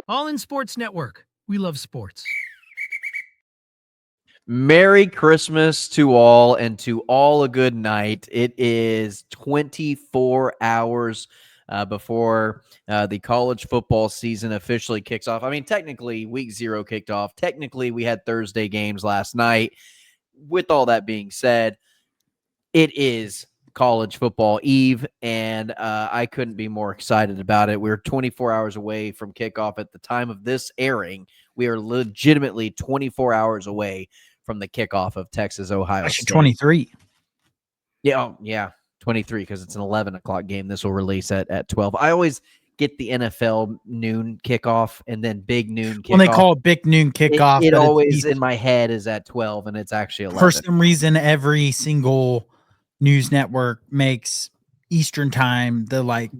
All in Sports Network. We love sports. Merry Christmas to all, and to all a good night. It is 24 hours before the college football season officially kicks off. I mean, technically, week 0 kicked off. Technically, we had Thursday games last night. With all that being said, it is college football eve, and I couldn't be more excited about it. We're 24 hours away from kickoff at the time of this airing. We are legitimately 24 hours away from the kickoff of Texas-Ohio State. 23. Yeah, 23, because it's an 11 o'clock game. This will release at 12. I always get the NFL noon kickoff and then big noon kickoff. When they call it big noon kickoff, it always in my head is at 12, and it's actually 11. For some reason, every single news network makes Eastern time the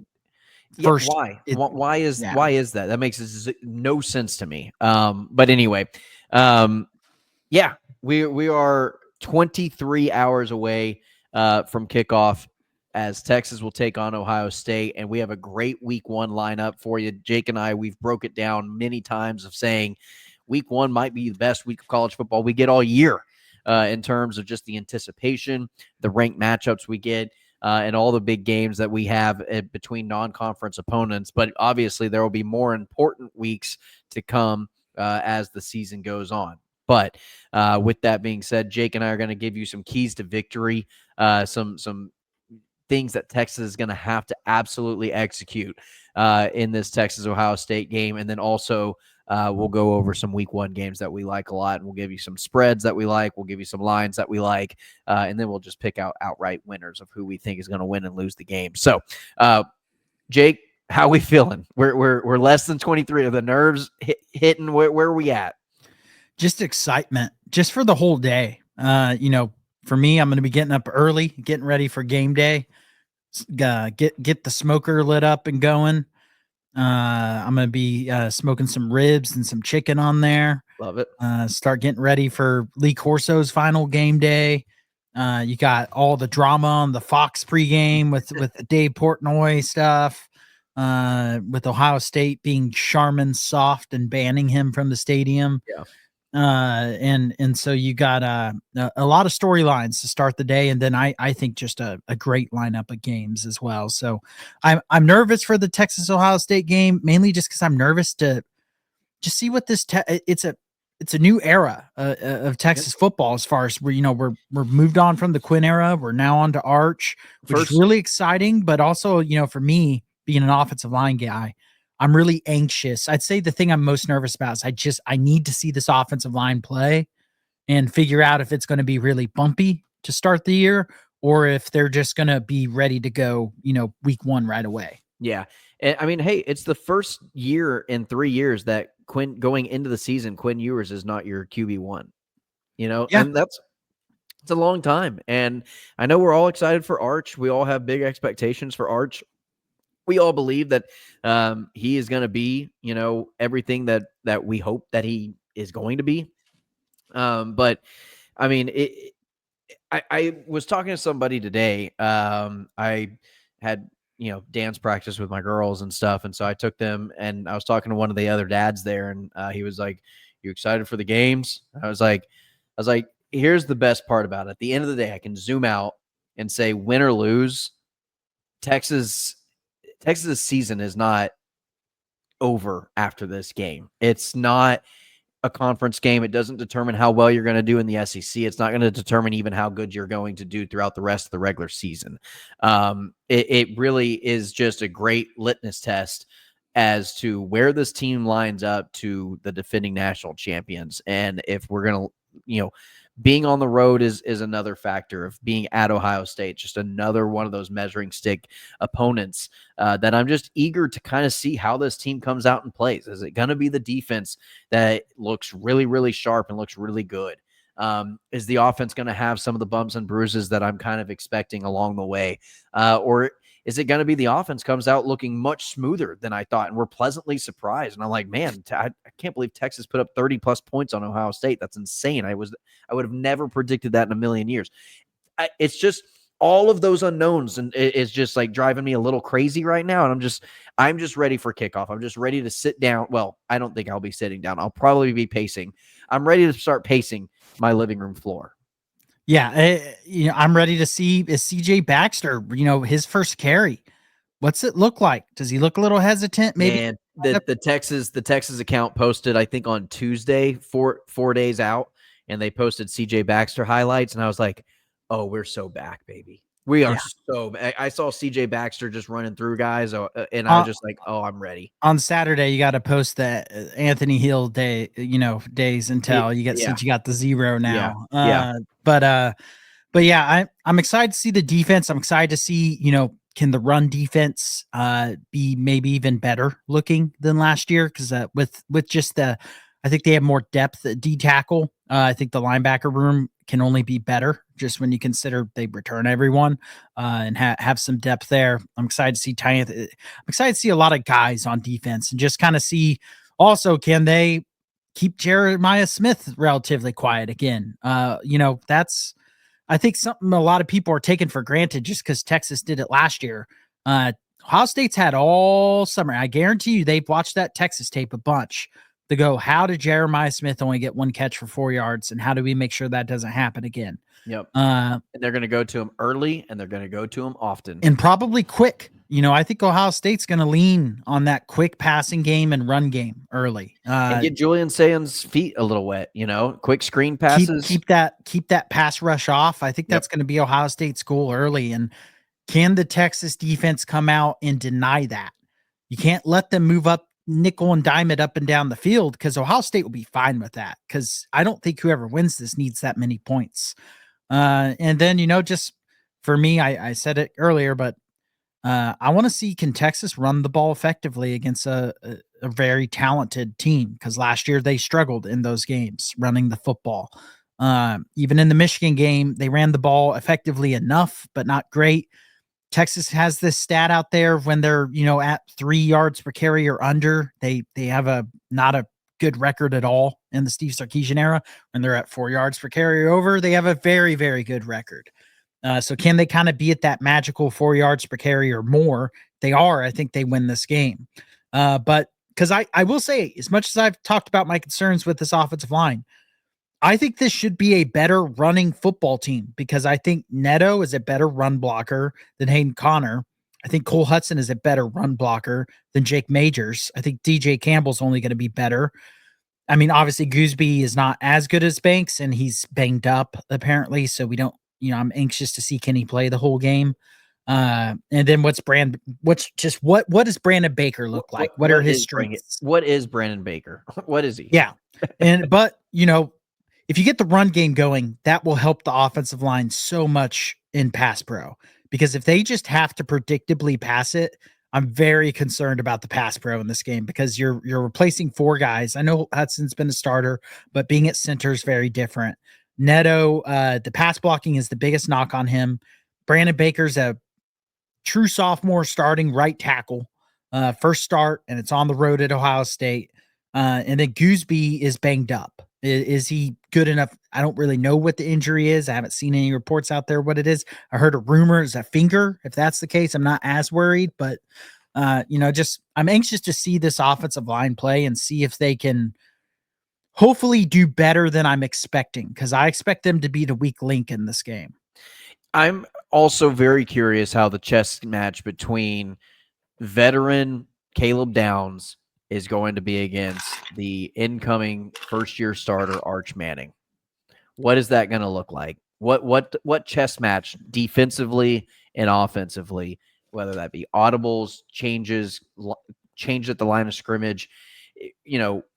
first. Why is that? That makes no sense to me. But anyway, yeah, we are 23 hours away from kickoff as Texas will take on Ohio State, and we have a great week 1 lineup for you. Jake and I, we've broke it down many times of saying week 1 might be the best week of college football we get all year in terms of just the anticipation, the ranked matchups we get, and all the big games that we have between non-conference opponents. But obviously there will be more important weeks to come as the season goes on. But with that being said, Jake and I are going to give you some keys to victory, some things that Texas is going to have to absolutely execute in this Texas-Ohio State game. And then also we'll go over some week 1 games that we like a lot, and we'll give you some spreads that we like. We'll give you some lines that we like, and then we'll just pick out outright winners of who we think is going to win and lose the game. So, Jake, how we feeling? We're less than 23. Are the nerves hitting? Where are we at? Just excitement, just for the whole day. For me, I'm going to be getting up early, getting ready for game day. Get the smoker lit up and going. I'm going to be smoking some ribs and some chicken on there. Love it. Start getting ready for Lee Corso's final game day. You got all the drama on the Fox pregame with the Dave Portnoy stuff, with Ohio State being Charmin soft and banning him from the stadium. Yeah. And so you got a lot of storylines to start the day, and then I think just a great lineup of games as well. So I'm nervous for the Texas Ohio State game, mainly just because I'm nervous to just see what this it's a new era of Texas football, as far as we're moved on from the Quinn era. We're now on to Arch, which is really exciting, but also for me, being an offensive line guy, I'm really anxious. I'd say the thing I'm most nervous about is I need to see this offensive line play and figure out if it's going to be really bumpy to start the year, or if they're just going to be ready to go, week 1 right away. Yeah. I mean, hey, it's the first year in 3 years that going into the season, Quinn Ewers is not your QB1, and it's a long time. And I know we're all excited for Arch. We all have big expectations for Arch. We all believe that he is going to be, everything that we hope that he is going to be. But I mean, I was talking to somebody today. I had, dance practice with my girls and stuff. And so I took them, and I was talking to one of the other dads there, and he was like, "You excited for the games?" I was like, here's the best part about it. At the end of the day, I can zoom out and say, win or lose, Texas' season is not over after this game. It's not a conference game. It doesn't determine how well you're going to do in the SEC. It's not going to determine even how good you're going to do throughout the rest of the regular season. It really is just a great litmus test as to where this team lines up to the defending national champions. And if we're going to, being on the road is another factor of being at Ohio State, just another one of those measuring stick opponents that I'm just eager to kind of see how this team comes out and plays. Is it going to be the defense that looks really, really sharp and looks really good? Is the offense going to have some of the bumps and bruises that I'm kind of expecting along the way? Or is it going to be the offense comes out looking much smoother than I thought, and we're pleasantly surprised? And I'm like, man, I can't believe Texas put up 30-plus points on Ohio State. That's insane. I would have never predicted that in a million years. It's just all of those unknowns and is just like driving me a little crazy right now. And I'm just ready for kickoff. I'm just ready to sit down. Well, I don't think I'll be sitting down. I'll probably be pacing. I'm ready to start pacing my living room floor. Yeah, I'm ready to see is CJ Baxter, his first carry. What's it look like? Does he look a little hesitant? Maybe. Man, the Texas account posted, I think on Tuesday, 4 days out, and they posted CJ Baxter highlights, and I was like, oh, we're so back, baby. We are Yeah. so back. I saw CJ Baxter just running through guys, and I was Uh, just like, oh, I'm ready. on Saturday, you got to post that Anthony Hill day, days until you get Yeah. since you got the 0 Yeah. now. Yeah. But yeah, I'm excited to see the defense. I'm excited to see, can the run defense be maybe even better looking than last year? Because with just I think they have more depth at D tackle. I think the linebacker room can only be better just when you consider they return everyone and have some depth there. I'm excited to see I'm excited to see a lot of guys on defense and just kind of see also can they keep Jeremiah Smith relatively quiet again. That's I think something a lot of people are taking for granted just because Texas did it last year. Ohio State's had all summer. I guarantee you they've watched that Texas tape a bunch to go, how did Jeremiah Smith only get 1 catch for 4 yards? And how do we make sure that doesn't happen again? Yep. And they're going to go to him early and they're going to go to him often. And probably quick. I think Ohio State's going to lean on that quick passing game and run game early. And get Julian Sayen's feet a little wet, quick screen passes. Keep that pass rush off. I think that's going to be Ohio State's goal early. And can the Texas defense come out and deny that? You can't let them move up nickel and dime it up and down the field because Ohio State will be fine with that because I don't think whoever wins this needs that many points. And then, just for me, I said it earlier, but I want to see can Texas run the ball effectively against a very talented team because last year they struggled in those games running the football. Even in the Michigan game, they ran the ball effectively enough, but not great. Texas has this stat out there when they're at 3 yards per carry or under. They have not a good record at all in the Steve Sarkisian era. When they're at 4 yards per carry or over, they have a very, very good record. So can they kind of be at that magical 4 yards per carry or more? They are. I think they win this game. But because I will say, as much as I've talked about my concerns with this offensive line, I think this should be a better running football team because I think Neto is a better run blocker than Hayden Connor. I think Cole Hudson is a better run blocker than Jake Majors. I think DJ Campbell's only going to be better. I mean, obviously Gooseby is not as good as Banks and he's banged up apparently. So we don't, I'm anxious to see can he play the whole game. And then what does Brandon Baker look like? What are his strengths? What is Brandon Baker? What is he? Yeah. But if you get the run game going, that will help the offensive line so much in pass pro because if they just have to predictably pass it, I'm very concerned about the pass pro in this game because you're replacing 4 guys. I know Hudson's been a starter, but being at center is very different. Neto, the pass blocking is the biggest knock on him. Brandon Baker's a true sophomore starting right tackle, first start, and it's on the road at Ohio State. And then Gooseby is banged up. Is he good enough? I don't really know what the injury is. I haven't seen any reports out there what it is. I heard a rumor is a finger. If that's the case, I'm not as worried, but I'm anxious to see this offensive line play and see if they can hopefully do better than I'm expecting because I expect them to be the weak link in this game. I'm also very curious how the chess match between veteran Caleb Downs is going to be against the incoming first-year starter Arch Manning. What is that going to look like? What chess match defensively and offensively, whether that be audibles, change at the line of scrimmage?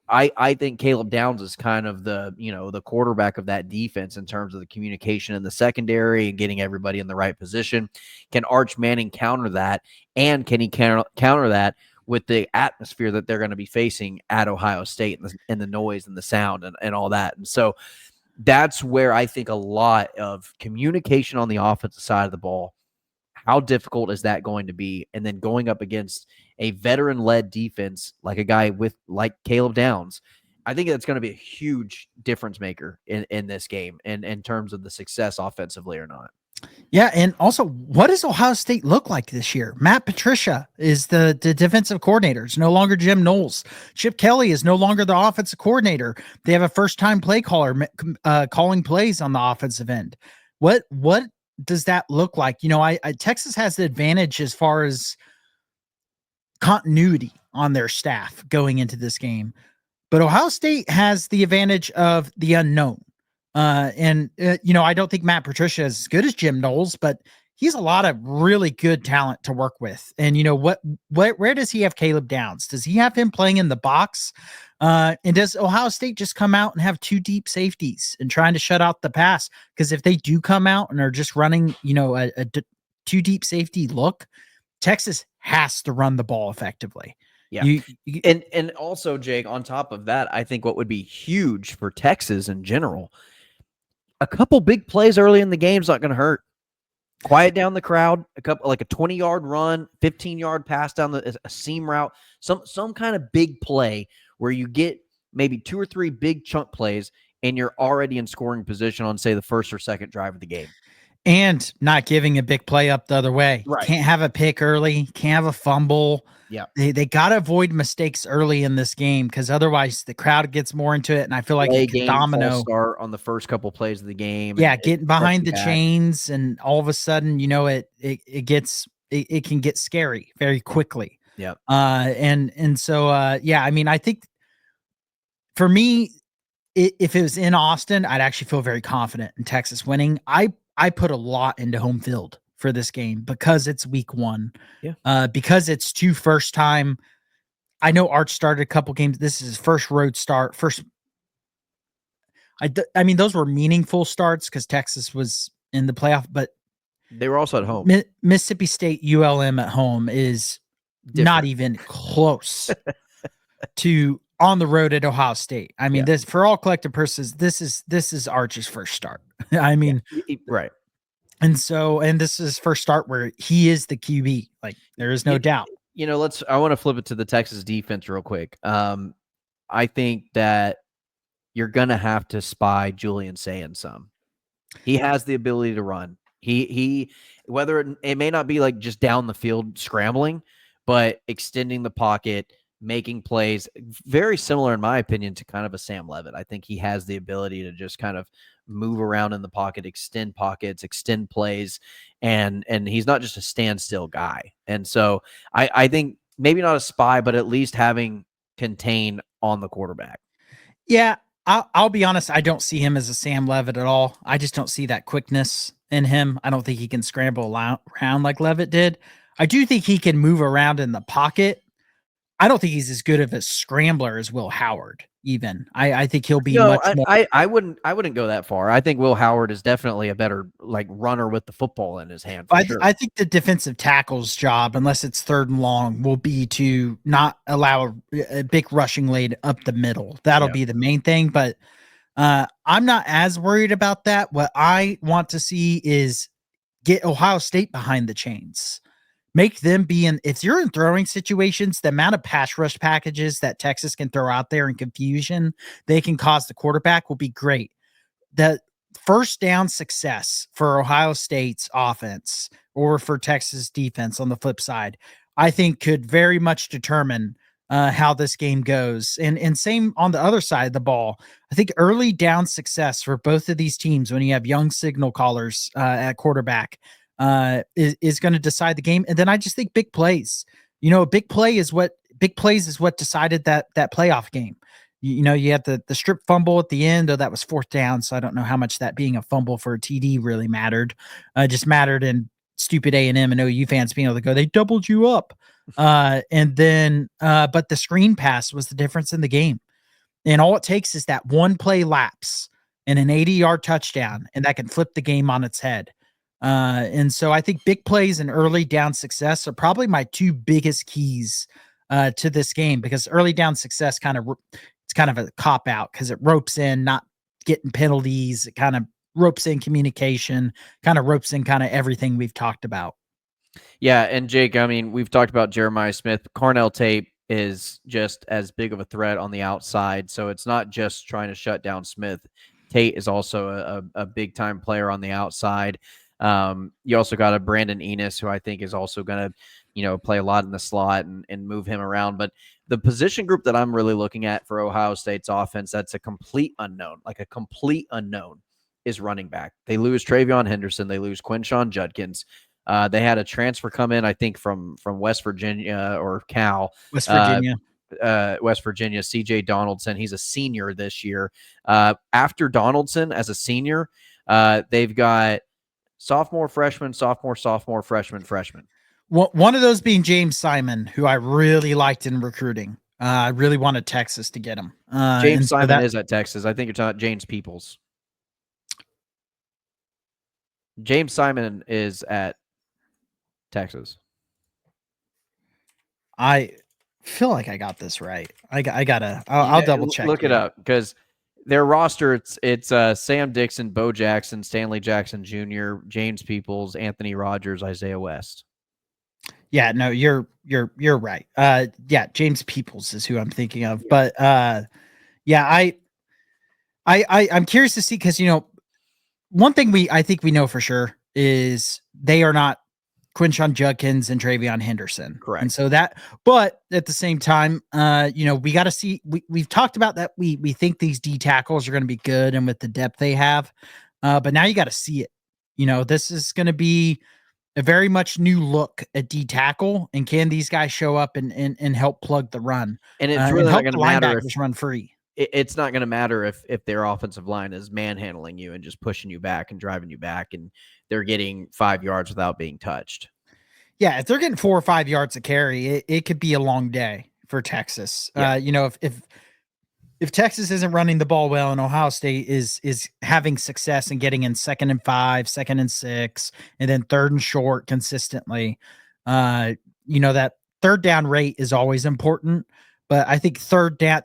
I think Caleb Downs is kind of the quarterback of that defense in terms of the communication in the secondary and getting everybody in the right position. Can Arch Manning counter that? And can he counter that with the atmosphere that they're going to be facing at Ohio State and the noise and the sound and all that? And so that's where I think a lot of communication on the offensive side of the ball, how difficult is that going to be? And then going up against a veteran-led defense like a guy like Caleb Downs, I think that's going to be a huge difference maker in this game and in terms of the success offensively or not. Yeah, and also, what does Ohio State look like this year? Matt Patricia is the defensive coordinator. It's no longer Jim Knowles. Chip Kelly is no longer the offensive coordinator. They have a first-time play caller calling plays on the offensive end. What does that look like? Texas has the advantage as far as continuity on their staff going into this game. But Ohio State has the advantage of the unknown. I don't think Matt Patricia is as good as Jim Knowles, but he's a lot of really good talent to work with. And where does he have Caleb Downs? Does he have him playing in the box? And does Ohio State just come out and have two deep safeties and trying to shut out the pass? Because if they do come out and are just running, two deep safety look, Texas has to run the ball effectively. Yeah. And also, Jake, on top of that, I think what would be huge for Texas in general, a couple big plays early in the game is not going to hurt. Quiet down the crowd, a couple like a 20-yard run, 15-yard pass down a seam route, some kind of big play where you get maybe 2 or 3 big chunk plays and you're already in scoring position on, say, the first or second drive of the game. And not giving a big play up the other way. Right. Can't have a pick early, can't have a fumble. Yeah. They got to avoid mistakes early in this game because otherwise the crowd gets more into it. And I feel like it could domino. Start on the first couple plays of the game. Yeah, getting behind the chains, and all of a sudden, it can get scary very quickly. Yeah. So I think for me, if it was in Austin, I'd actually feel very confident in Texas winning. I put a lot into home field for this game because it's week 1. Yeah. Because it's 2 first time. I know Arch started a couple games. This is his first road start. Those were meaningful starts because Texas was in the playoff, but they were also at home. Mississippi State ULM at home is different. Not even close to on the road at Ohio State. This, for all collective purposes, this is Arch's first start. Right. And this is his first start where he is the QB. Like, there is no doubt. I want to flip it to the Texas defense real quick. I think that you're going to have to spy Julian Sayin some. He has the ability to run. He whether it may not be like just down the field scrambling, but extending the pocket, making plays, very similar in my opinion to kind of a Sam Leavitt. I think he has the ability to just kind of move around in the pocket, extend pockets, extend plays, and he's not just a standstill guy. And so I think maybe not a spy, but at least having contain on the quarterback. Yeah, I'll be honest. I don't see him as a Sam Leavitt at all. I just don't see that quickness in him. I don't think he can scramble around like Leavitt did. I do think he can move around in the pocket. I don't think he's as good of a scrambler as Will Howard. Even I think he'll be much more. I wouldn't go that far. I think Will Howard is definitely a better runner with the football in his hand. I think the defensive tackle's job, unless it's 3rd and long, will be to not allow a big rushing lane up the middle. That'll be the main thing. But I'm not as worried about that. What I want to see is get Ohio State behind the chains. Make them be if you're in throwing situations, the amount of pass rush packages that Texas can throw out there and confusion they can cause the quarterback will be great. The first down success for Ohio State's offense or for Texas defense on the flip side, I think could very much determine how this game goes. And same on the other side of the ball. I think early down success for both of these teams when you have young signal callers at quarterback is going to decide the game. And then I just think big plays. Big plays is what decided that playoff game. You had the strip fumble at the end, though that was 4th down. So I don't know how much that being a fumble for a TD really mattered. Just mattered in stupid A&M and OU fans being able to go, they doubled you up. But the screen pass was the difference in the game. And all it takes is that one play lapse and an 80-yard touchdown, and that can flip the game on its head. And so I think big plays and early down success are probably my 2 biggest keys to this game, because early down success it's kind of a cop out because it ropes in not getting penalties. It kind of ropes in communication, kind of ropes in kind of everything we've talked about. Yeah. And Jake, we've talked about Jeremiah Smith. Carnell Tate is just as big of a threat on the outside. So it's not just trying to shut down Smith. Tate is also a big time player on the outside. You also got a Brandon Enos, who I think is also going to, play a lot in the slot and move him around. But the position group that I'm really looking at for Ohio State's offense, that's a complete unknown, is running back. They lose Travion Henderson. They lose Quinshon Judkins. They had a transfer come in, I think, from West Virginia or Cal. West Virginia. West Virginia, CJ Donaldson. He's a senior this year. After Donaldson as a senior, they've got sophomore, freshman, freshman. One of those being James Simon, who I really liked in recruiting. I really wanted Texas to get him. James Simon is at Texas. I think you're talking about James Peoples. James Simon is at Texas. I feel like I got this right. I'll double check. Look it up, because their roster, it's Sam Dixon, Bo Jackson, Stanley Jackson Jr., James Peoples, Anthony Rogers, Isaiah West. Yeah, no, you're right. Yeah, James Peoples is who I'm thinking of. But yeah, I'm curious to see, because one thing I think we know for sure is they are not Quinshon Judkins and Travion Henderson. Correct. And so but at the same time, we got to see, we've talked about that. We think these D tackles are going to be good and with the depth they have. But now you got to see it. This is going to be a very much new look at D tackle, and can these guys show up and help plug the run? And it's really not going to matter if run free. It's not going to matter if their offensive line is manhandling you and just pushing you back and driving you back, and they're getting 5 yards without being touched. Yeah, if they're getting 4 or 5 yards a carry, it could be a long day for Texas. Yeah. If Texas isn't running the ball well and Ohio State is having success and getting in 2nd and 5, 2nd and 6, and then 3rd and short consistently, that 3rd down rate is always important. But I think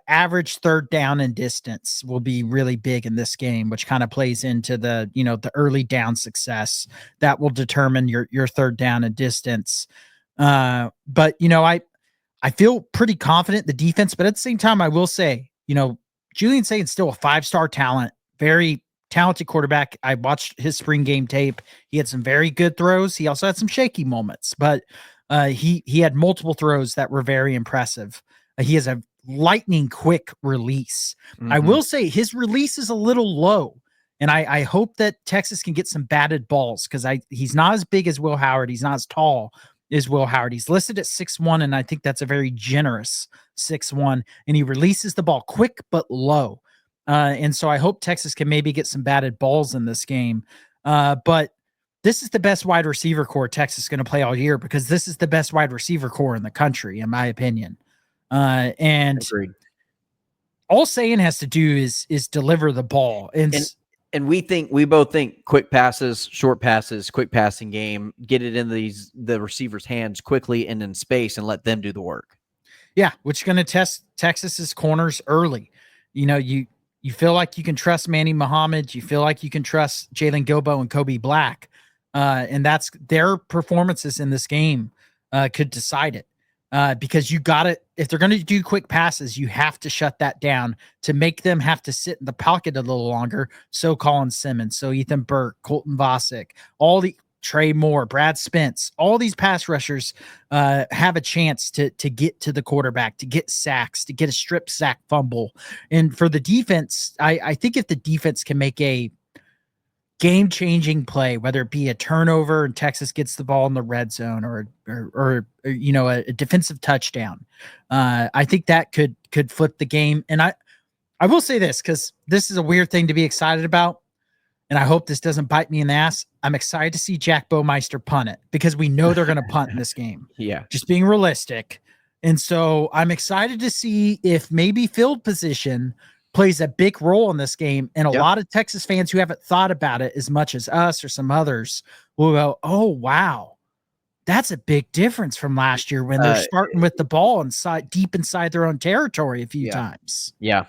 average 3rd down and distance will be really big in this game, which kind of plays into the early down success that will determine your 3rd down and distance. But I feel pretty confident the defense, but at the same time, I will say, Julian Saban's still a 5-star talent, very talented quarterback. I watched his spring game tape. He had some very good throws. He also had some shaky moments, but he had multiple throws that were very impressive. He has a lightning quick release. Mm-hmm. I will say his release is a little low, and I hope that Texas can get some batted balls, because he's not as big as Will Howard. He's not as tall as Will Howard. He's listed at 6'1", and I think that's a very generous 6'1", and he releases the ball quick but low. And so I hope Texas can maybe get some batted balls in this game. But this is the best wide receiver core Texas is going to play all year, because this is the best wide receiver core in the country, in my opinion. And agreed. All Saiyan has to do is deliver the ball. And we both think quick passes, short passes, quick passing game, get it in the receivers' hands quickly and in space, and let them do the work. Yeah, which is going to test Texas's corners early. You feel like you can trust Manny Muhammad. You feel like you can trust Jalen Gilbo and Kobe Black. And that's their performances in this game could decide it. Because you got to, if they're going to do quick passes, you have to shut that down to make them have to sit in the pocket a little longer. So Colin Simmons, so Ethan Burke, Colton Vasek, Trey Moore, Brad Spence, all these pass rushers have a chance to get to the quarterback, to get sacks, to get a strip sack fumble. And for the defense, I think if the defense can make a game-changing play, whether it be a turnover and Texas gets the ball in the red zone, or a defensive touchdown, I think that could flip the game. And I will say this, because this is a weird thing to be excited about, and I hope this doesn't bite me in the ass. I'm excited to see Jack Baumeister punt it, because we know they're going to punt in this game. Yeah, just being realistic. And so I'm excited to see if maybe field position plays a big role in this game. And a lot of Texas fans who haven't thought about it as much as us or some others will go, oh, wow, that's a big difference from last year, when they're starting with the ball deep inside their own territory a few times. Yeah.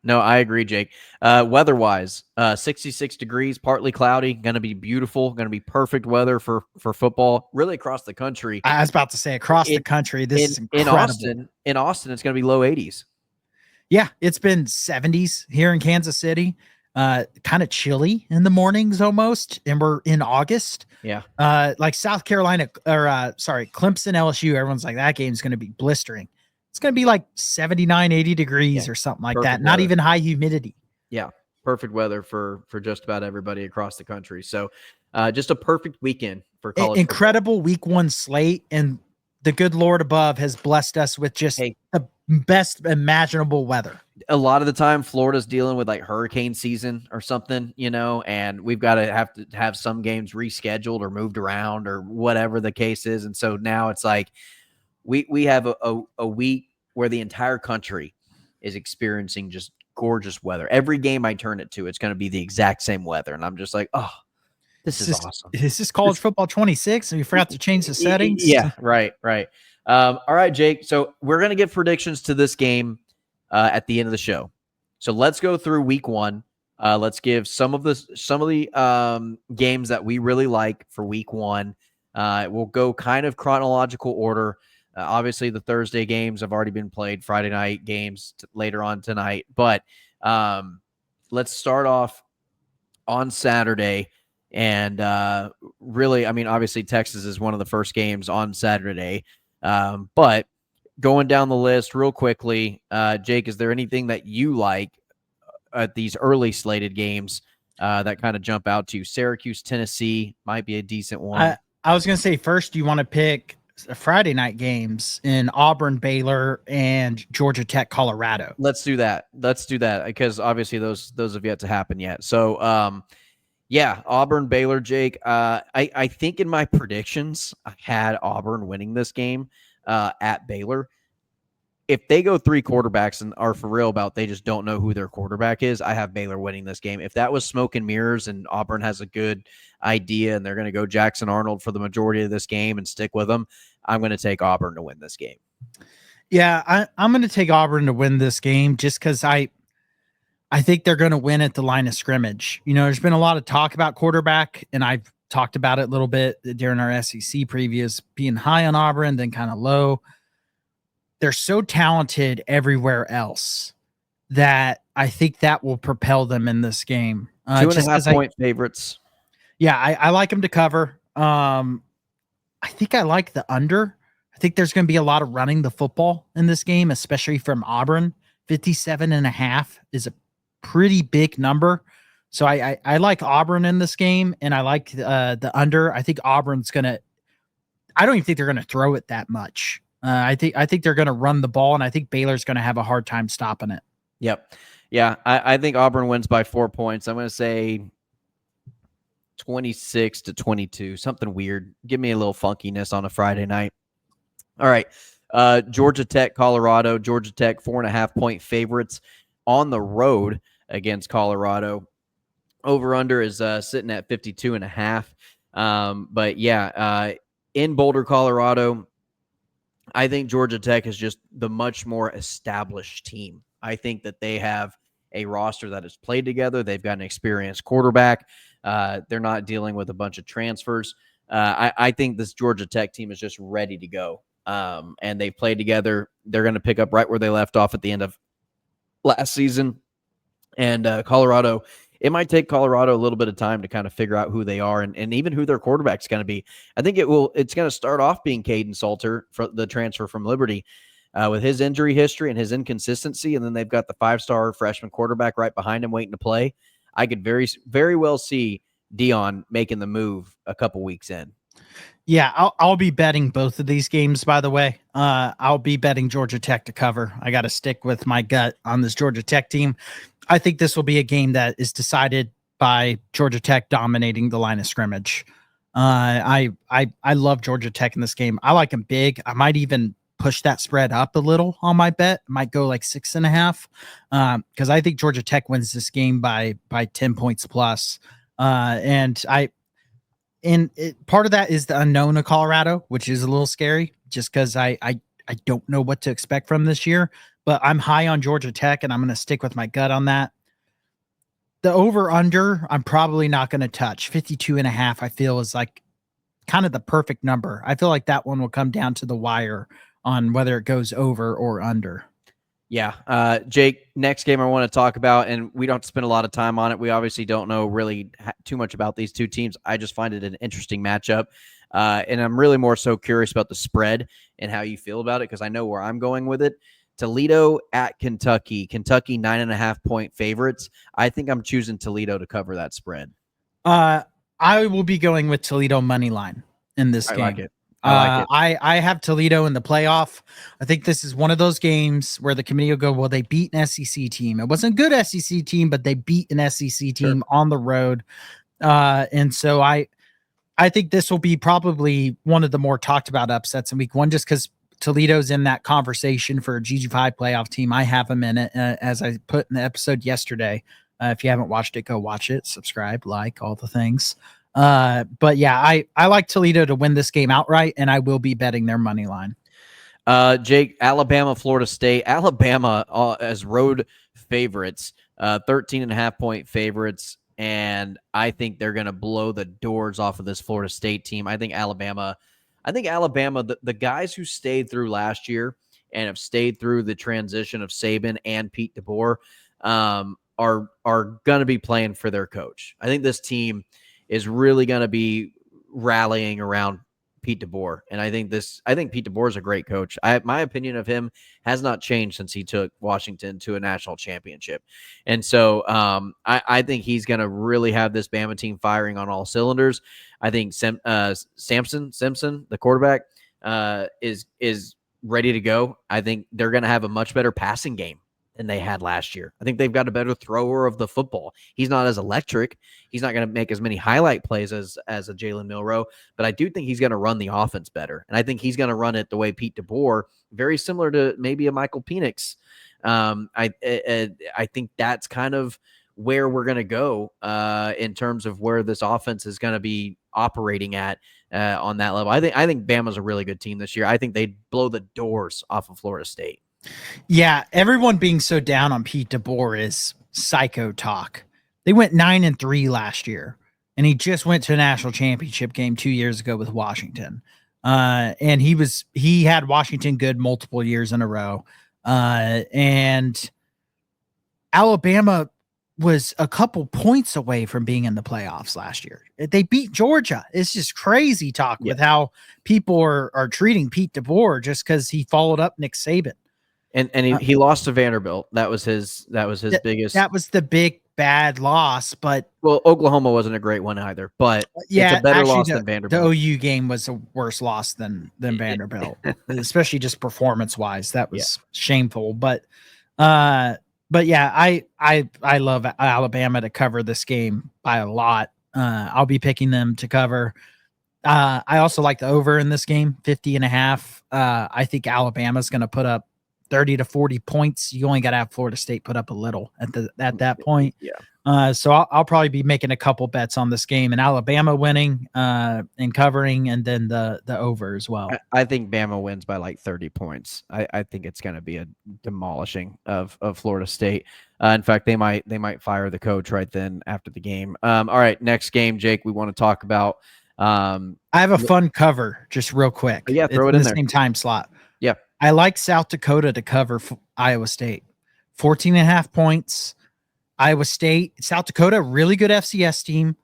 No, I agree, Jake. Weather-wise, 66 degrees, partly cloudy, going to be beautiful, going to be perfect weather for football, really across the country. I was about to say across the country. This is incredible. In Austin, it's going to be low 80s. Yeah, it's been 70s here in Kansas City. kind of chilly in the mornings almost, and we're in August. Yeah. Like South Carolina or sorry, Clemson LSU, everyone's like that game's going to be blistering. It's going to be like 79, 80 degrees or something like that. Not even high humidity. Yeah. Perfect weather for just about everybody across the country. So just a perfect weekend for college Incredible football. week 1 slate, and the good Lord above has blessed us with just the best imaginable weather. A lot of the time Florida's dealing with like hurricane season or something, and we've got to have some games rescheduled or moved around or whatever the case is. And so now it's like we have a week where the entire country is experiencing just gorgeous weather. Every game I turn it to, it's going to be the exact same weather. And I'm just like, oh, this is awesome. Is this college football 26 and we forgot to change the settings? Yeah, right. All right, Jake. So we're going to give predictions to this game at the end of the show. So let's go through week 1. Let's give some of the games that we really like for week 1. We'll go kind of chronological order. Obviously, the Thursday games have already been played. Friday night games later on tonight. But let's start off on Saturday. And really, I mean, obviously, Texas is one of the first games on Saturday. But going down the list real quickly, Jake, is there anything that you like at these early slated games that kind of jump out to you? Syracuse, Tennessee might be a decent one. I was going to say first, you want to pick Friday night games in Auburn, Baylor, and Georgia Tech, Colorado. Let's do that because obviously those have yet to happen yet. So, yeah, Auburn, Baylor, Jake. I think in my predictions, I had Auburn winning this game at Baylor. If they go 3 quarterbacks and are for real about they just don't know who their quarterback is, I have Baylor winning this game. If that was smoke and mirrors and Auburn has a good idea and they're going to go Jackson Arnold for the majority of this game and stick with them, I'm going to take Auburn to win this game. Yeah, I'm going to take Auburn to win this game just because I think they're going to win at the line of scrimmage. There's been a lot of talk about quarterback, and I've talked about it a little bit during our SEC previews, being high on Auburn, then kind of low. They're so talented everywhere else that I think that will propel them in this game. 2.5 point favorites. Yeah, I like them to cover. I think I like the under. I think there's going to be a lot of running the football in this game, especially from Auburn. 57.5 is a pretty big number. So I like Auburn in this game, and I like the under. I think Auburn's going to – I don't even think they're going to throw it that much. I think they're going to run the ball, and I think Baylor's going to have a hard time stopping it. Yep. Yeah, I think Auburn wins by 4 points. I'm going to say 26-22, something weird. Give me a little funkiness on a Friday night. All right. Georgia Tech, Colorado. Georgia Tech, 4.5 point favorites on the road against Colorado. Over-under is sitting at 52.5. But yeah, in Boulder, Colorado, I think Georgia Tech is just the much more established team. I think that they have a roster that has played together. They've got an experienced quarterback. They're not dealing with a bunch of transfers. I think this Georgia Tech team is just ready to go. And they've played together. They're going to pick up right where they left off at the end of last season. And Colorado, it might take Colorado a little bit of time to kind of figure out who they are and even who their quarterback's going to be. I think it's going to start off being Caden Salter for the transfer from Liberty with his injury history and his inconsistency. And then they've got the 5-star freshman quarterback right behind him waiting to play. I could very, very well see Dion making the move a couple weeks in. Yeah, I'll be betting both of these games, by the way. I'll be betting Georgia Tech to cover. I got to stick with my gut on this Georgia Tech team. I think this will be a game that is decided by Georgia Tech dominating the line of scrimmage. I love Georgia Tech in this game. I like them big. I might even push that spread up a little on my bet. Might go like 6.5 because I think Georgia Tech wins this game by 10 points plus. And part of that is the unknown of Colorado, which is a little scary just because I don't know what to expect from this year, but I'm high on Georgia Tech and I'm going to stick with my gut on that. The over under, I'm probably not going to touch. 52.5, I feel is like kind of the perfect number. I feel like that one will come down to the wire on whether it goes over or under. Yeah. Jake, next game I want to talk about, and we don't have to spend a lot of time on it. We obviously don't know really too much about these two teams. I just find it an interesting matchup. And I'm really more so curious about the spread and how you feel about it, because I know where I'm going with it. Toledo at Kentucky. Kentucky 9.5-point favorites. I think I'm choosing Toledo to cover that spread. I will be going with Toledo money line in this I game. like it. I like it. I have Toledo in the playoff. I think this is one of those games where the committee will go, well, they beat an SEC team. It wasn't a good SEC team, but they beat an SEC team on the road. And so I think this will be probably one of the more talked about upsets in week one, just because Toledo's in that conversation for a GG5 playoff team. I have them in it, as I put in the episode yesterday. If you haven't watched it, go watch it, subscribe, like, all the things. But yeah, I like Toledo to win this game outright, and I will be betting their money line. Jake, Alabama, Florida State. Alabama as road favorites, 13.5-point favorites, and I think they're going to blow the doors off of this Florida State team. I think Alabama, the guys who stayed through last year and have stayed through the transition of Saban and Pete DeBoer, are going to be playing for their coach. I think this team is really going to be rallying around Pete DeBoer, and I think Pete DeBoer is a great coach. My opinion of him has not changed since he took Washington to a national championship, and so I think he's going to really have this Bama team firing on all cylinders. I think Simpson, the quarterback, is ready to go. I think they're going to have a much better passing game than they had last year. I think they've got a better thrower of the football. He's not as electric. He's not going to make as many highlight plays as a Jalen Milroe, but I do think he's going to run the offense better. And I think he's going to run it the way Pete DeBoer, very similar to maybe a Michael Penix. I think that's kind of where we're going to go in terms of where this offense is going to be operating at on that level. I think Bama's a really good team this year. I think they'd blow the doors off of Florida State. Yeah, everyone being so down on Pete DeBoer is psycho talk. They went 9-3 last year, and he just went to a national championship game 2 years ago with Washington. And he had Washington good multiple years in a row. And Alabama was a couple points away from being in the playoffs last year. They beat Georgia. It's just crazy talk with how people are treating Pete DeBoer just because he followed up Nick Saban. And he lost to Vanderbilt. That was his biggest. That was the big bad loss, but Oklahoma wasn't a great one either. But yeah, it's a better loss than Vanderbilt. The OU game was a worse loss than Vanderbilt, especially just performance wise. That was shameful. But yeah, I love Alabama to cover this game by a lot. I'll be picking them to cover. I also like the over in this game, 50.5. I think Alabama's going to put up 30 to 40 points. You only got to have Florida State put up a little at that point. Yeah. So I'll probably be making a couple bets on this game and Alabama winning and covering, and then the over as well. I think Bama wins by like 30 points. I think it's going to be a demolishing of Florida State. In fact, they might fire the coach right then after the game. All right, next game, Jake, we want to talk about. I have a fun cover just real quick. Yeah, throw it in the there. Same time slot. Yeah. I like South Dakota to cover Iowa State. 14.5 points. Iowa State, South Dakota, really good FCS team.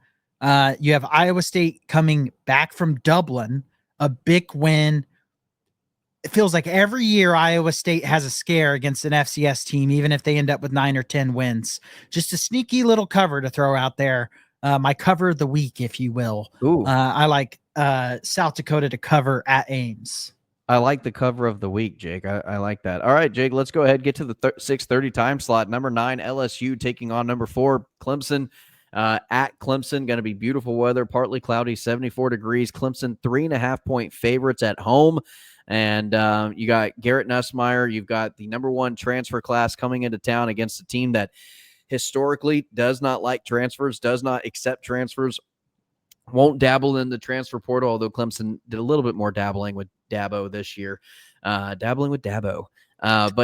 You have Iowa State coming back from Dublin, a big win. It feels like every year Iowa State has a scare against an FCS team, even if they end up with 9 or 10 wins. Just a sneaky little cover to throw out there. My cover of the week, if you will. I like South Dakota to cover at Ames. I like the cover of the week, Jake. I like that. All right, Jake, let's go ahead and get to the 6:30 time slot. Number 9, LSU taking on number 4, Clemson. At Clemson, going to be beautiful weather, partly cloudy, 74 degrees. Clemson, 3.5-point favorites at home. And you got Garrett Nussmeier. You've got the number 1 transfer class coming into town against a team that historically does not like transfers, does not accept transfers, won't dabble in the transfer portal, although Clemson did a little bit more dabbling with Dabo this year. But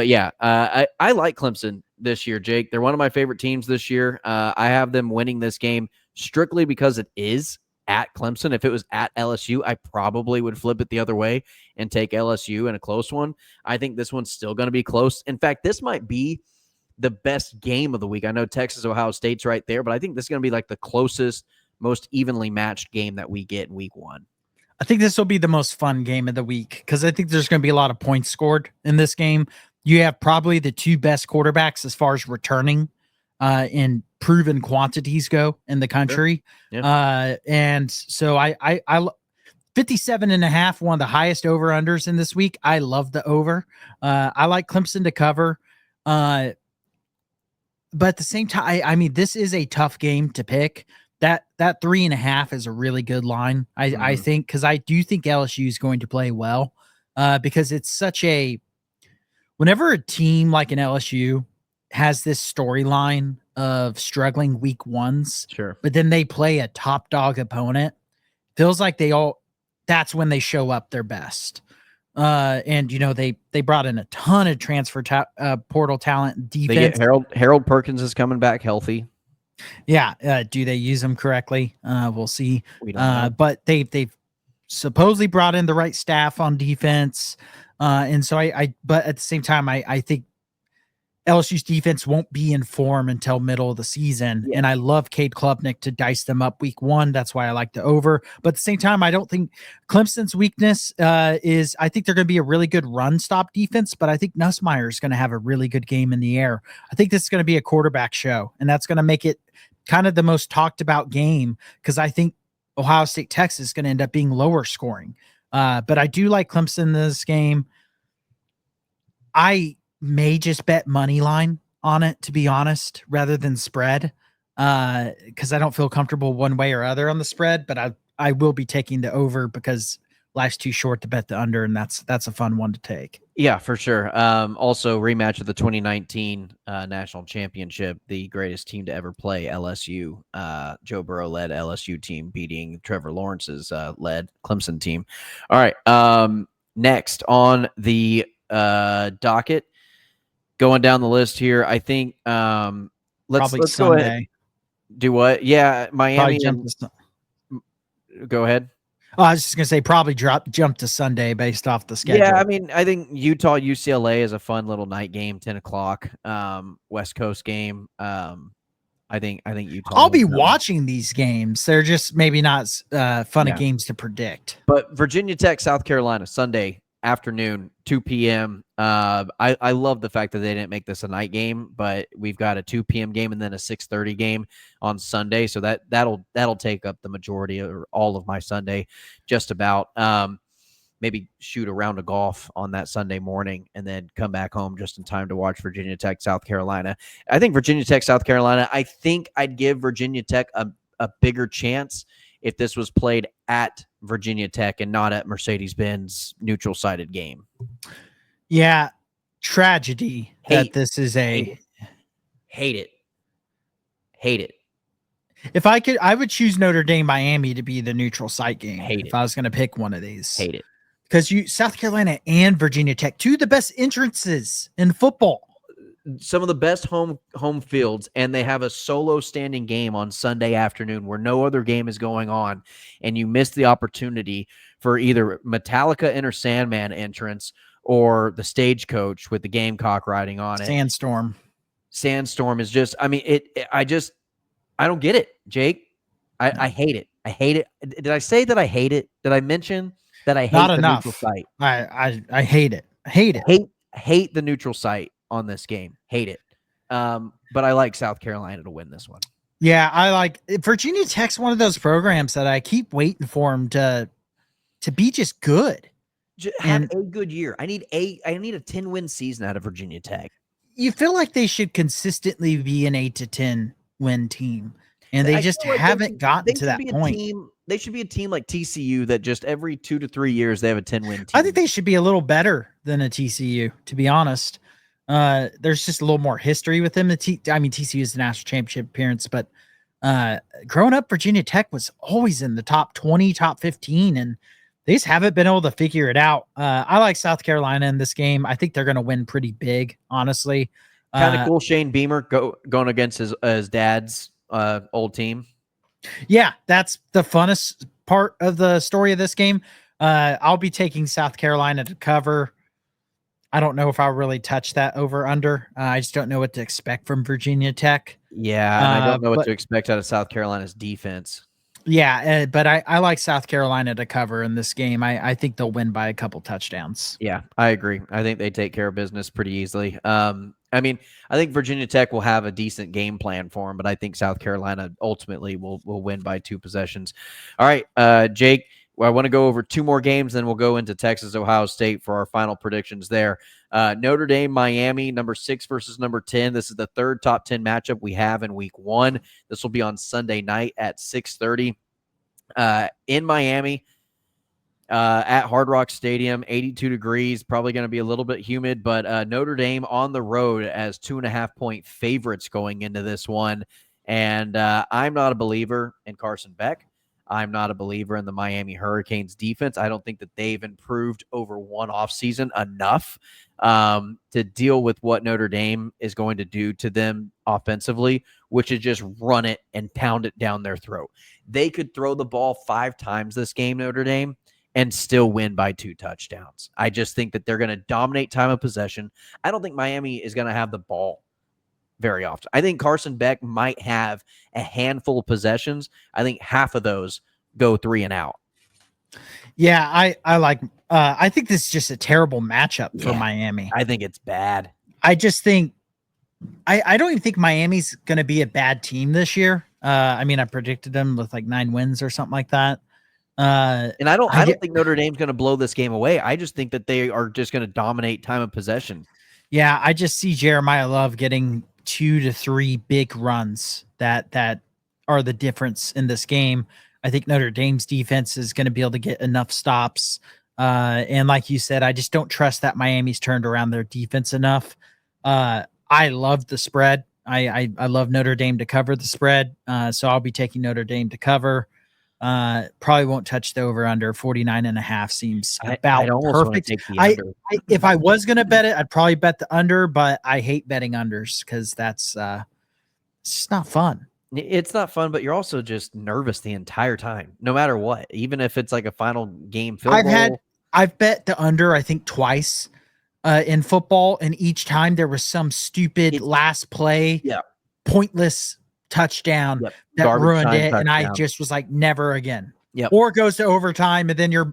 yeah, I like Clemson this year, Jake. They're one of my favorite teams this year. I have them winning this game strictly because it is at Clemson. If it was at LSU, I probably would flip it the other way and take LSU in a close one. I think this one's still going to be close. In fact, this might be the best game of the week. I know Texas, Ohio State's right there, but I think this is going to be like the closest, most evenly matched game that we get in week 1. I think this will be the most fun game of the week because I think there's going to be a lot of points scored in this game. You have probably the 2 best quarterbacks as far as returning in proven quantities go in the country. Sure. Yeah. And so I 57.5, one of the highest over-unders in this week. I love the over. I like Clemson to cover. But at the same time, I mean, this is a tough game to pick. That 3.5 is a really good line. I think, because I do think LSU is going to play well, because it's such a, whenever a team like an LSU has this storyline of struggling week 1s, sure, but then they play a top dog opponent, feels like that's when they show up their best. And they brought in a ton of transfer portal talent. Defense. They get Harold Perkins is coming back healthy. Yeah. Do they use them correctly? We'll see. We don't know. But they've supposedly brought in the right staff on defense. And so but at the same time, I think LSU's defense won't be in form until middle of the season. Yeah. And I love Cade Klubnik to dice them up week 1. That's why I like the over. But at the same time, I don't think Clemson's weakness is, I think they're going to be a really good run stop defense, but I think Nussmeier is going to have a really good game in the air. I think this is going to be a quarterback show, and that's going to make it kind of the most talked about game, because I think Ohio State, Texas is going to end up being lower scoring. But I do like Clemson in this game. I may just bet money line on it, to be honest, rather than spread, because I don't feel comfortable one way or other on the spread, but I will be taking the over because life's too short to bet the under, and that's a fun one to take. Yeah, for sure. Also, rematch of the 2019 national championship, the greatest team to ever play, LSU. Joe Burrow led LSU team beating Trevor Lawrence's led Clemson team. All right. Next on the docket, going down the list here, I think let's go ahead. Do what? Yeah, Miami. Go ahead. Oh, I was just gonna say probably jump to Sunday based off the schedule. Yeah, I mean, I think Utah UCLA is a fun little night game, 10:00, West Coast game. I think Utah. I'll be watching these games. They're just maybe not fun of games to predict. But Virginia Tech, South Carolina, Sunday afternoon, 2 p.m. I love the fact that they didn't make this a night game, but we've got a 2 p.m. game and then a 6:30 game on Sunday. So that'll take up the majority or all of my Sunday, just about. Maybe shoot a round of golf on that Sunday morning and then come back home just in time to watch Virginia Tech, South Carolina. I think Virginia Tech, South Carolina, I think I'd give Virginia Tech a bigger chance if this was played at Virginia Tech and not at Mercedes-Benz neutral-sided game. Yeah, tragedy that this is a... Hate it. If I could, I would choose Notre Dame, Miami to be the neutral site game if I was going to pick one of these. Hate it. Because South Carolina and Virginia Tech, 2 of the best entrances in football. Some of the best home fields, and they have a solo standing game on Sunday afternoon where no other game is going on, and you miss the opportunity for either Metallica Enter Sandman entrance or the Stagecoach with the Gamecock riding on it. Sandstorm is just, I mean, I don't get it, Jake. I hate it. I hate it. Did I say that I hate it? Did I mention that I hate Not the enough. neutral site? I hate it. Hate the neutral site on this game. Hate it. But I like South Carolina to win this one. Yeah, I like Virginia Tech's one of those programs that I keep waiting for them to be just good. Have a good year. I need a 10-win season out of Virginia Tech. You feel like they should consistently be an 8 to 10 win team, and they just haven't gotten to that point. They should be a team like TCU that just every 2 to 3 years they have a 10-win team. I think they should be a little better than a TCU, to be honest. There's just a little more history with them. TCU is the national championship appearance, but growing up, Virginia Tech was always in the top 20, top 15, and they just haven't been able to figure it out. I like South Carolina in this game. I think they're going to win pretty big, honestly. Kind of cool. Shane Beamer going against his dad's old team. Yeah, that's the funnest part of the story of this game. I'll be taking South Carolina to cover. I don't know if I'll really touch that over under. I just don't know what to expect from Virginia Tech. Yeah, and I don't know what But to expect out of South Carolina's defense. yeah, but I like South Carolina to cover in this game. I think they'll win by a couple touchdowns. Yeah, I agree. I think they take care of business pretty easily. I mean, I think Virginia Tech will have a decent game plan for them, but I think South Carolina ultimately will win by 2 possessions. All right, Jake, well, I want to go over 2 more games, then we'll go into Texas, Ohio State for our final predictions there. Notre Dame, Miami, number 6 versus number 10. This is the third top 10 matchup we have in week 1. This will be on Sunday night at 6:30 in Miami. At Hard Rock Stadium, 82 degrees, probably going to be a little bit humid, but Notre Dame on the road as 2.5-point favorites going into this one. And I'm not a believer in Carson Beck. I'm not a believer in the Miami Hurricanes defense. I don't think that they've improved over one offseason enough to deal with what Notre Dame is going to do to them offensively, which is just run it and pound it down their throat. They could throw the ball 5 times this game, Notre Dame, and still win by 2 touchdowns. I just think that they're going to dominate time of possession. I don't think Miami is going to have the ball very often. I think Carson Beck might have a handful of possessions. I think half of those go 3 and out. Yeah, I like I think this is just a terrible matchup for Miami. I think it's bad. I just think I don't even think Miami's going to be a bad team this year. I mean, I predicted them with like 9 wins or something like that. And I don't think Notre Dame's going to blow this game away. I just think that they are just going to dominate time of possession. Yeah, I just see Jeremiah Love getting 2 to 3 big runs that are the difference in this game. I think Notre Dame's defense is going to be able to get enough stops. And like you said, I just don't trust that Miami's turned around their defense enough. I love the spread. I love Notre Dame to cover the spread. So I'll be taking Notre Dame to cover. Probably won't touch the over under 49.5 seems about perfect. If I was going to bet it, I'd probably bet the under, but I hate betting unders because that's it's just not fun. It's not fun, but you're also just nervous the entire time, no matter what, even if it's like a final game field goal. I've bet the under, I think twice in football. And each time there was some stupid last play, pointless touchdown that ruined it, and I just was like, never again. Or it goes to overtime, and then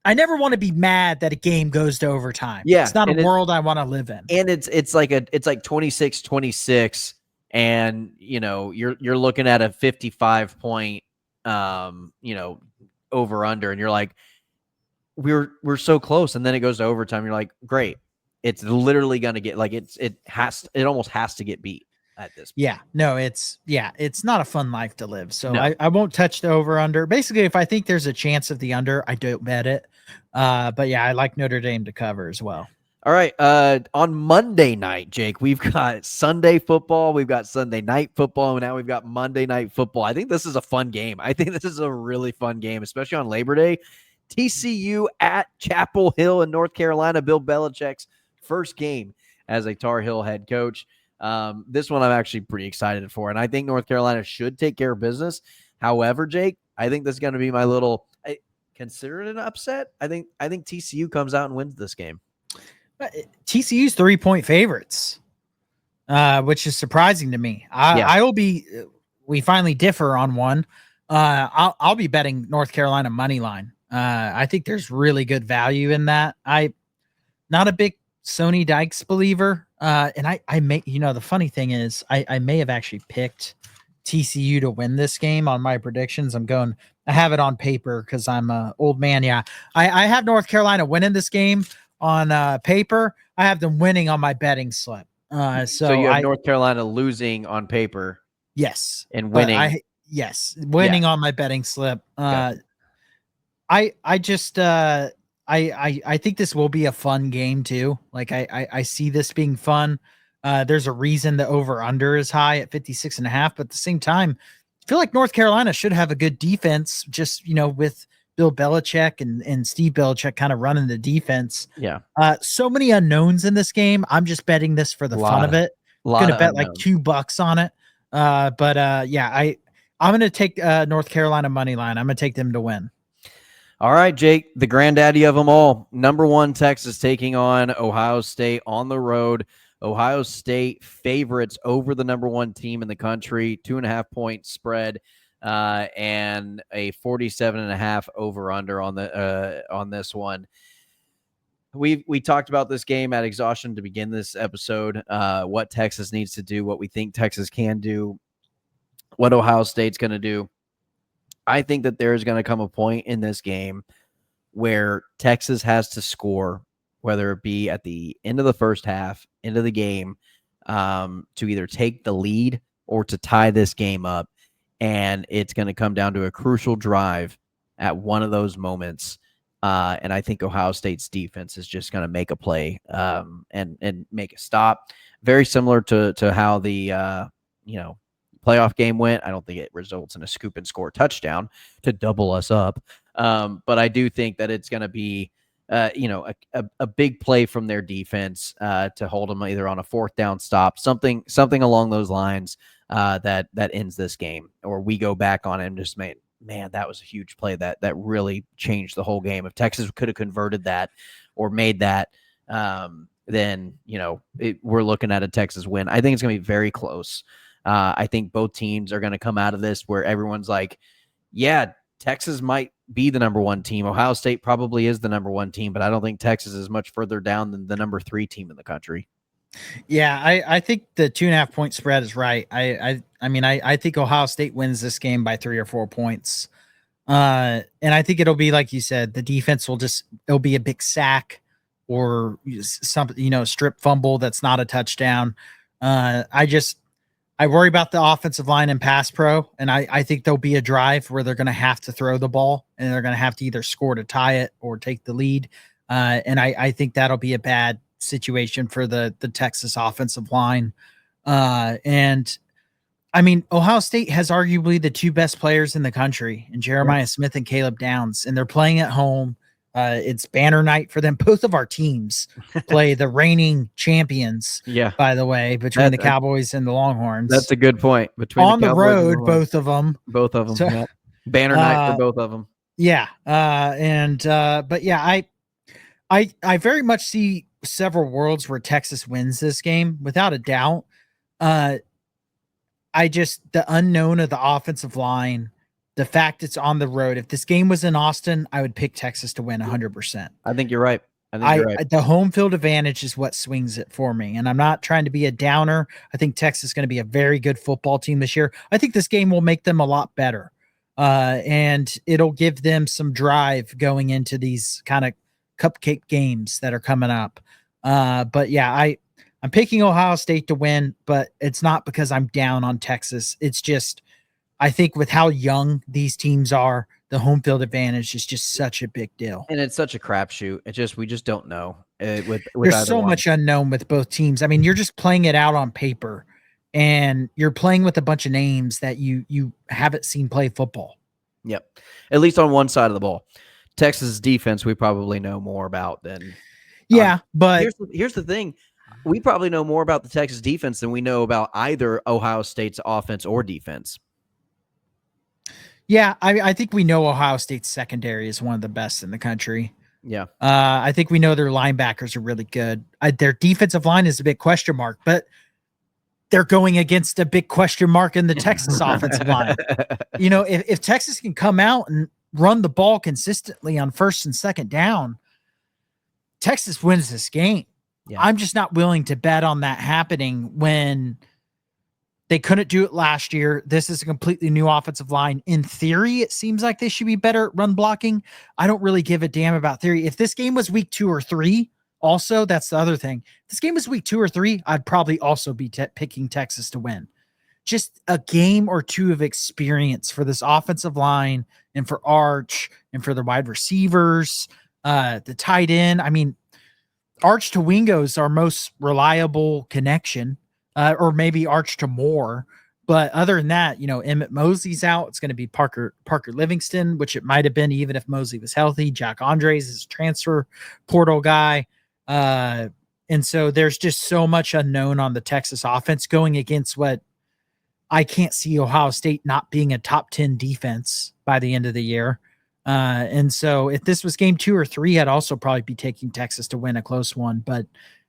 I never want to be mad that a game goes to overtime. It's not a world I want to live in. And it's like 26-26, and you're looking at a 55 point over under, and you're like, we're so close, and then it goes to overtime. You're like, great. It's literally gonna get like it almost has to get beat at this point. It's not a fun life to live. So no. I won't touch the over under. Basically, if I think there's a chance of the under, I don't bet it. But yeah, I like Notre Dame to cover as well. All right. On Monday night, Jake, we've got Sunday football, we've got Sunday night football, and now we've got Monday night football. I think this is a fun game. I think this is a really fun game, especially on Labor Day. TCU at Chapel Hill in North Carolina, Bill Belichick's first game as a Tar Heel head coach. This one I'm actually pretty excited for, and I think North Carolina should take care of business. However, Jake, I think this is going to be my little consider it an upset. I think TCU comes out and wins this game. TCU's 3-point favorites, which is surprising to me. I will be. We finally differ on one. I'll be betting North Carolina money line. I think there's really good value in that. I'm not a big Sonny Dykes believer. And I may, the funny thing is I may have actually picked TCU to win this game on my predictions. I have it on paper because I'm an old man. Yeah. I have North Carolina winning this game on paper. I have them winning on my betting slip. So you have North Carolina losing on paper. Yes. And winning. Winning on my betting slip. Okay. I just I think this will be a fun game too. Like I see this being fun. There's a reason the over under is high at 56.5, but at the same time, I feel like North Carolina should have a good defense just, with Bill Belichick and Steve Belichick kind of running the defense. Yeah. So many unknowns in this game. I'm just betting this for the fun of it. I'm going to bet like $2 on it. I'm going to take North Carolina money line. I'm going to take them to win. All right, Jake, the granddaddy of them all. Number 1, Texas taking on Ohio State on the road. Ohio State favorites over the number 1 team in the country, 2.5-point spread, and a 47.5 over under on this one. We talked about this game at exhaustion to begin this episode. What Texas needs to do, what we think Texas can do, what Ohio State's going to do. I think that there is going to come a point in this game where Texas has to score, whether it be at the end of the first half, into the game, to either take the lead or to tie this game up. And it's going to come down to a crucial drive at one of those moments. And I think Ohio State's defense is just going to make a play and make a stop. Very similar to how the playoff game went. I don't think it results in a scoop and score touchdown to double us up. But I do think that it's going to be, a big play from their defense to hold them either on a 4th down stop, something along those lines that ends this game, or we go back on it and just man, that was a huge play that really changed the whole game. If Texas could have converted that or made that, then we're looking at a Texas win. I think it's going to be very close. I think both teams are going to come out of this where everyone's like, yeah, Texas might be the number 1 team. Ohio State probably is the number 1 team, but I don't think Texas is much further down than the number 3 team in the country. Yeah, I think the 2.5-point spread is right. I think Ohio State wins this game by 3 or 4 points. And I think it'll be like you said, the defense it'll be a big sack or something, strip fumble that's not a touchdown. I worry about the offensive line and pass pro, and I think there'll be a drive where they're going to have to throw the ball, and they're going to have to either score to tie it or take the lead. And I think that'll be a bad situation for the Texas offensive line. And I mean, Ohio State has arguably the 2 best players in the country, and Jeremiah Smith and Caleb Downs, and they're playing at home. It's banner night for them. Both of our teams play the reigning champions. Yeah. By the way, between the Cowboys and the Longhorns. That's a good point. Between on the road, both of them. So, yeah. Banner night for both of them. Yeah. But yeah, I very much see several worlds where Texas wins this game without a doubt. The unknown of the offensive line. The fact it's on the road. If this game was in Austin, I would pick Texas to win 100%. I think you're right. You're right. The home field advantage is what swings it for me. And I'm not trying to be a downer. I think Texas is going to be a very good football team this year. I think this game will make them a lot better. And it'll give them some drive going into these kind of cupcake games that are coming up. But yeah, I'm picking Ohio State to win, but it's not because I'm down on Texas. It's just, I think with how young these teams are, the home field advantage is just such a big deal. And it's such a crapshoot. We just don't know. There's so much unknown with both teams. I mean, you're just playing it out on paper, and you're playing with a bunch of names that you haven't seen play football. Yep. At least on one side of the ball. Texas defense, we probably know more about than. Yeah, but here's the thing. We probably know more about the Texas defense than we know about either Ohio State's offense or defense. Yeah, I think we know Ohio State's secondary is one of the best in the country. Yeah. I think we know their linebackers are really good. Their defensive line is a big question mark, but they're going against a big question mark in the Texas offensive line. If Texas can come out and run the ball consistently on 1st and 2nd down, Texas wins this game. Yeah. I'm just not willing to bet on that happening when they couldn't do it last year. This is a completely new offensive line. In theory, it seems like they should be better at run blocking. I don't really give a damn about theory. If this game was week 2 or 3, also, that's the other thing. If this game was week 2 or 3, I'd probably also be picking Texas to win. Just a game or two of experience for this offensive line and for Arch and for the wide receivers, the tight end. I mean, Arch to Wingo's our most reliable connection. Or maybe Arch to Moore. But other than that, Emmett Mosley's out. It's going to be Parker Livingston, which it might have been even if Mosley was healthy. Jack Andres is a transfer portal guy. And so there's just so much unknown on the Texas offense going against what I can't see Ohio State not being a top 10 defense by the end of the year. And so if this was game 2 or 3, I'd also probably be taking Texas to win a close one. But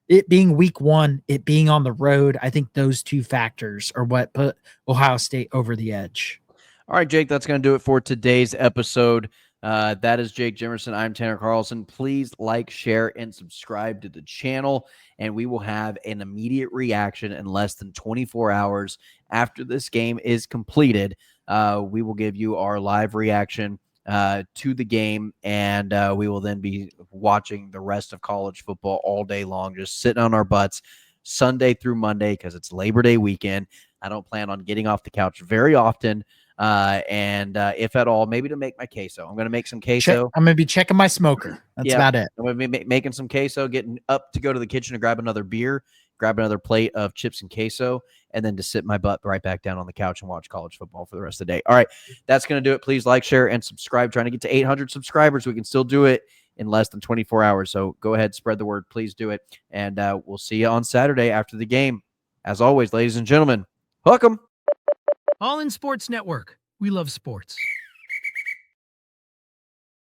it being week 1, it being on the road, I think those 2 factors are what put Ohio State over the edge. All right, Jake, that's going to do it for today's episode. That is Jake Jimerson. I'm Tanner Carlson. Please like, share, and subscribe to the channel, and we will have an immediate reaction in less than 24 hours after this game is completed. We will give you our live reaction to the game, and we will then be watching the rest of college football all day long, just sitting on our butts Sunday through Monday because it's Labor Day weekend. I don't plan on getting off the couch very often. And if at all, maybe to make my queso. I'm going to make some queso. I'm going to be checking my smoker. That's about it. I'm going to be making some queso, getting up to go to the kitchen to grab another beer, grab another plate of chips and queso, and then to sit my butt right back down on the couch and watch college football for the rest of the day. All right, that's going to do it. Please like, share, and subscribe. Trying to get to 800 subscribers. We can still do it in less than 24 hours. So go ahead, spread the word. Please do it. And we'll see you on Saturday after the game. As always, ladies and gentlemen, hook 'em. All in Sports Network. We love sports.